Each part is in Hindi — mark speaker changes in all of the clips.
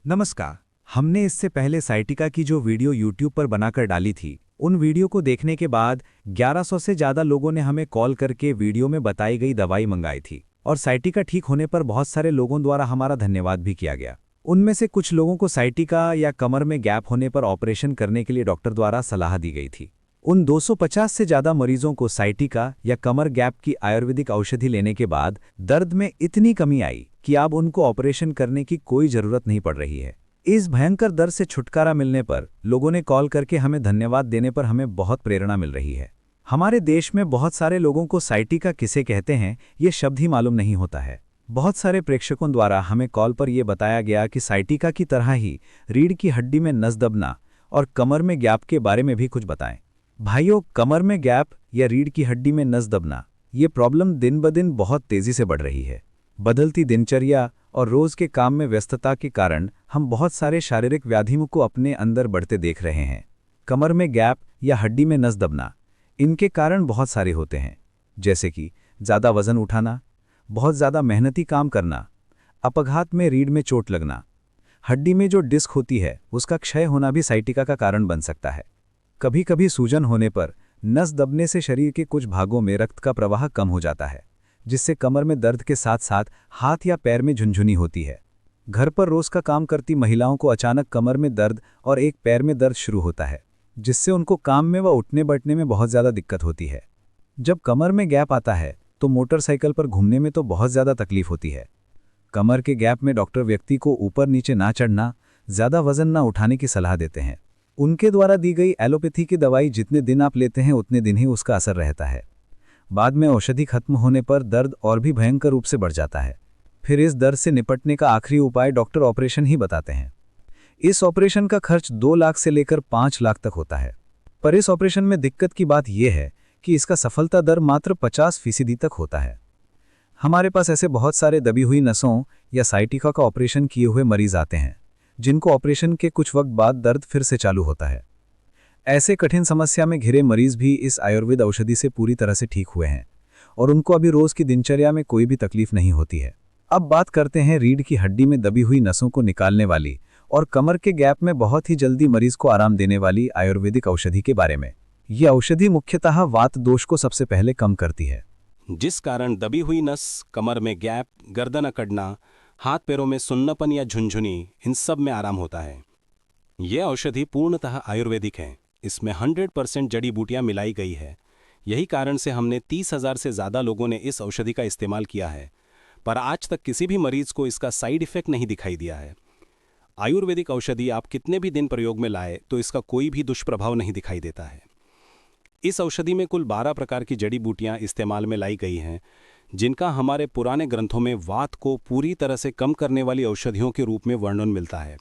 Speaker 1: नमस्कार। हमने इससे पहले साइटिका की जो वीडियो YouTube पर बनाकर डाली थी, उन वीडियो को देखने के बाद 1100 से ज़्यादा लोगों ने हमें कॉल करके वीडियो में बताई गई दवाई मंगाई थी और साइटिका ठीक होने पर बहुत सारे लोगों द्वारा हमारा धन्यवाद भी किया गया। उनमें से कुछ लोगों को साइटिका या कमर में गैप होने पर ऑपरेशन करने के लिए डॉक्टर द्वारा सलाह दी गई थी। उन 250 से ज़्यादा मरीजों को साइटिका या कमर गैप की आयुर्वेदिक औषधि लेने के बाद दर्द में इतनी कमी आई कि अब उनको ऑपरेशन करने की कोई ज़रूरत नहीं पड़ रही है। इस भयंकर दर्द से छुटकारा मिलने पर लोगों ने कॉल करके हमें धन्यवाद देने पर हमें बहुत प्रेरणा मिल रही है। हमारे देश में बहुत सारे लोगों को साइटिका किसे कहते हैं ये शब्द ही मालूम नहीं होता है। बहुत सारे प्रेक्षकों द्वारा हमें कॉल पर यह बताया गया कि साइटिका की तरह ही रीढ़ की हड्डी में नस दबना और कमर में गैप के बारे में भी कुछ बताएं। भाइयों, कमर में गैप या रीढ़ की हड्डी में नस दबना ये प्रॉब्लम दिन ब दिन बहुत तेजी से बढ़ रही है। बदलती दिनचर्या और रोज के काम में व्यस्तता के कारण हम बहुत सारे शारीरिक व्याधियों को अपने अंदर बढ़ते देख रहे हैं। कमर में गैप या हड्डी में नस दबना, इनके कारण बहुत सारे होते हैं, जैसे कि ज़्यादा वजन उठाना, बहुत ज़्यादा मेहनती काम करना, अपघात में रीढ़ में चोट लगना, हड्डी में जो डिस्क होती है उसका क्षय होना भी साइटिका का कारण बन सकता है। कभी कभी सूजन होने पर नस दबने से शरीर के कुछ भागों में रक्त का प्रवाह कम हो जाता है, जिससे कमर में दर्द के साथ साथ हाथ या पैर में झुनझुनी होती है। घर पर रोज का काम करती महिलाओं को अचानक कमर में दर्द और एक पैर में दर्द शुरू होता है, जिससे उनको काम में व उठने बैठने में बहुत ज़्यादा दिक्कत होती है। जब कमर में गैप आता है तो मोटरसाइकिल पर घूमने में तो बहुत ज़्यादा तकलीफ होती है। कमर के गैप में डॉक्टर व्यक्ति को ऊपर नीचे ना चढ़ना, ज़्यादा वजन ना उठाने की सलाह देते हैं। उनके द्वारा दी गई एलोपैथी की दवाई जितने दिन आप लेते हैं उतने दिन ही उसका असर रहता है। बाद में औषधि खत्म होने पर दर्द और भी भयंकर रूप से बढ़ जाता है। फिर इस दर्द से निपटने का आखिरी उपाय डॉक्टर ऑपरेशन ही बताते हैं। इस ऑपरेशन का खर्च 2 लाख से लेकर 5 लाख तक होता है। पर इस ऑपरेशन में दिक्कत की बात यह है कि इसका सफलता दर मात्र 50% तक होता है। हमारे पास ऐसे बहुत सारे दबी हुई नसों या साइटिका का ऑपरेशन किए हुए मरीज आते हैं, जिनको ऑपरेशन के कुछ वक्त बाद दर्द फिर से चालू होता है। ऐसे कठिन समस्या में घिरे मरीज भी इस आयुर्वेद औषधि से पूरी तरह से ठीक हुए हैं और उनको अभी रोज की दिनचर्या में कोई भी तकलीफ नहीं होती है। अब बात करते हैं रीढ़ की हड्डी में दबी हुई नसों को निकालने वाली और कमर के गैप में बहुत ही जल्दी मरीज को आराम देने वाली आयुर्वेदिक औषधि के बारे में। यह औषधि मुख्यतः वात दोष को सबसे पहले कम करती है,
Speaker 2: जिस कारण दबी हुई नस, कमर में गैप, गर्दन अकड़ना, हाथ पैरों में सुन्नपन या झुनझुनी, इन सब में आराम होता है। यह औषधि पूर्णतः आयुर्वेदिक है। इसमें 100% जड़ी बूटियां मिलाई गई है। यही कारण से हमने 30,000 से ज़्यादा लोगों ने इस औषधि का इस्तेमाल किया है, पर आज तक किसी भी मरीज को इसका साइड इफेक्ट नहीं दिखाई दिया है। आयुर्वेदिक औषधि आप कितने भी दिन प्रयोग में लाए तो इसका कोई भी दुष्प्रभाव नहीं दिखाई देता है। इस औषधि में कुल 12 प्रकार की जड़ी बूटियां इस्तेमाल में लाई गई हैं, जिनका हमारे पुराने ग्रंथों में वात को पूरी तरह से कम करने वाली औषधियों के रूप में वर्णन मिलता है।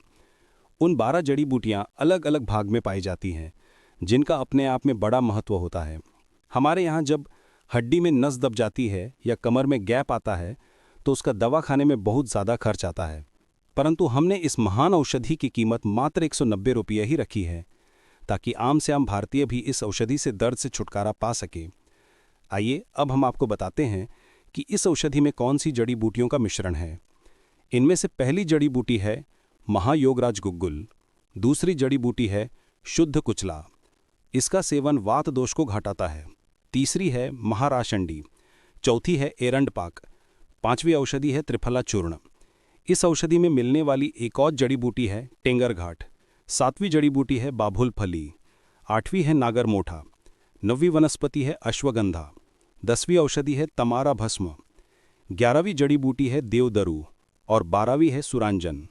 Speaker 2: उन 12 जड़ी बूटियां अलग अलग भाग में पाई जाती हैं, जिनका अपने आप में बड़ा महत्व होता है। हमारे यहाँ जब हड्डी में नस दब जाती है या कमर में गैप आता है तो उसका दवा खाने में बहुत ज़्यादा खर्च आता है, परंतु हमने इस महान औषधि की कीमत मात्र 190 रुपये ही रखी है, ताकि आम से आम भारतीय भी इस औषधि से दर्द से छुटकारा पा सके। आइए अब हम आपको बताते हैं कि इस औषधि में कौन सी जड़ी बूटियों का मिश्रण है। इनमें से पहली जड़ी बूटी है महायोगराज गुग्गुल, दूसरी जड़ी बूटी है शुद्ध कुचला, इसका सेवन वात दोष को घटाता है। तीसरी है महाराशंडी, चौथी है एरंड पाक, पांचवी औषधि है त्रिफला चूर्ण। इस औषधि में मिलने वाली एक और जड़ी बूटी है टेंगर घाट, सातवीं जड़ी बूटी है बाभुल फली, आठवीं है नागर मोठा, नौवीं वनस्पति है अश्वगंधा, 10वीं औषधि है तमारा भस्म, 11वीं जड़ी बूटी है देवदरु और 12वीं है सुरांजन।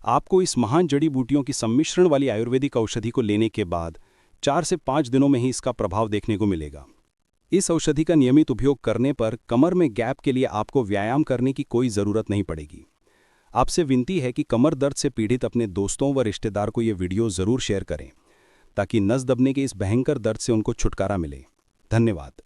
Speaker 2: आपको इस महान जड़ी बूटियों की सम्मिश्रण वाली आयुर्वेदिक औषधि को लेने के बाद 4 से 5 दिनों में ही इसका प्रभाव देखने को मिलेगा। इस औषधि का नियमित उपयोग करने पर कमर में गैप के लिए आपको व्यायाम करने की कोई ज़रूरत नहीं पड़ेगी। आपसे विनती है कि कमर दर्द से पीड़ित अपने दोस्तों व रिश्तेदार को ये वीडियो ज़रूर शेयर करें, ताकि नस दबने के इस भयंकर दर्द से उनको छुटकारा मिले। धन्यवाद।